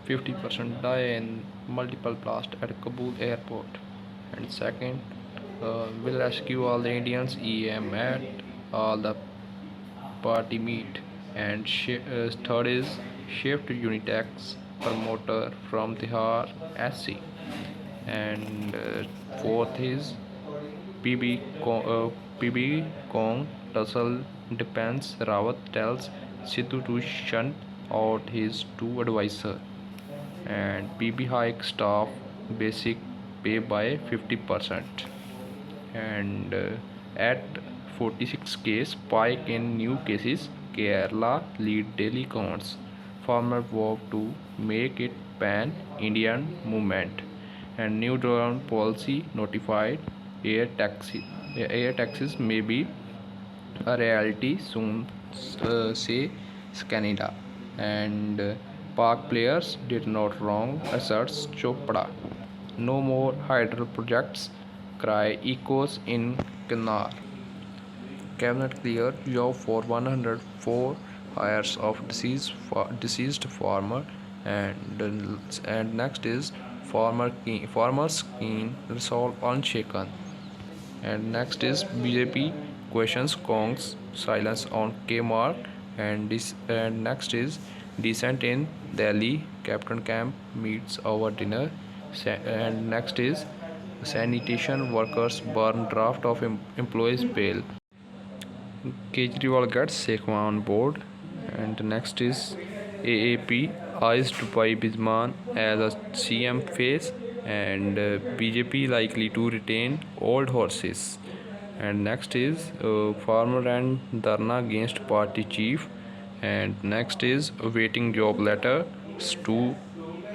50% die in multiple blasts at Kabul airport. And second, will rescue all the Indians EM at all the party meet. And third is shift Unitex promoter from Tihar SC. And fourth is PB Kong tussle depends. Rawat tells Sidhu to shun out his two advisors. And PB hike staff basic pay by 50%. And at 46K spike in new cases, Kerala lead daily counts. Farmer vow to make it pan Indian movement. And new drone policy notified. Air taxes may be a reality soon, say Canada. And Park players did not wrong, asserts Chopra. No more hydro projects, cry echoes in Kinnar. Cabinet cleared job for 104 hires of deceased farmer. And next is farmers keen resolve unshaken. And next is BJP questions Kong's silence on K-Mark. And next is descent in Delhi. Captain Camp meets our dinner. And next is sanitation workers burn draft of employees bail. Kejriwal gets Sekhwa on board. And next is AAP eyes Dubai Bisman as a CM face. And BJP likely to retain old horses. And next is farmer and Dharna against party chief. And next is awaiting job letter to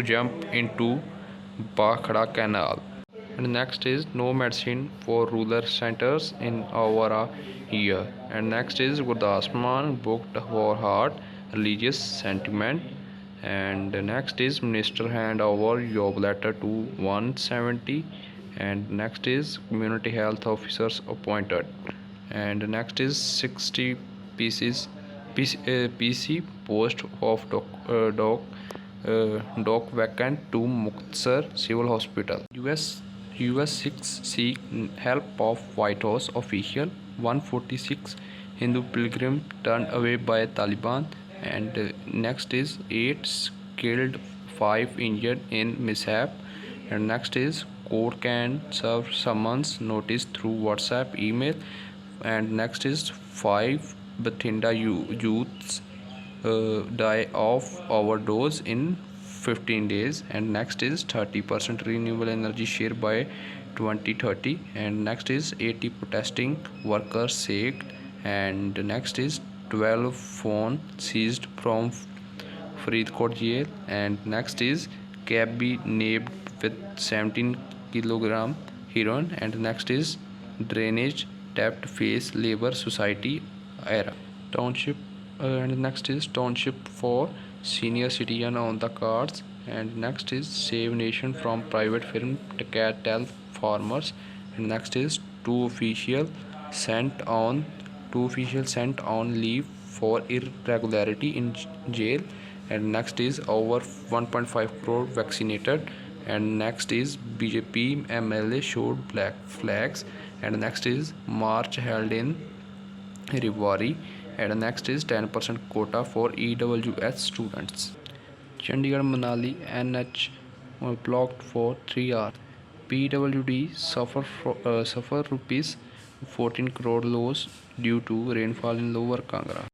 jump into Bakhda Canal. And next is no medicine for rural centers in over a year. And next is Gurdas Mann booked for heart religious sentiment. And next is minister hand over job letter to 170. And next is community health officers appointed. And next is 60 pieces PC post of doc vacant to Muktsar Civil Hospital. US 6 seek help of White House official. 146 Hindu pilgrim turned away by Taliban. And next is 8 killed, 5 injured in mishap. And next is court can serve summons notice through WhatsApp email. And next is 5 Bathinda youths die of overdose in 15 days. And next is 30% renewable energy share by 2030. And next is 80 protesting workers sacked. And next is 12 phone seized from Faridkot jail. And next is cab be nabbed with 17 kilogram heroin. And next is drainage tapped face labor society era township. And next is township for senior citizen on the cards. And next is save nation from private firm tell farmers. And next is two officials sent on leave for irregularity in jail. And next is over 1.5 crore vaccinated. And next is BJP MLA showed black flags. And next is march held in Rivari. And next is 10% quota for EWS students. Chandigarh Manali NH blocked for 3 hours. PWD suffer rupees 14 crore loss due to rainfall in Lower Kangra.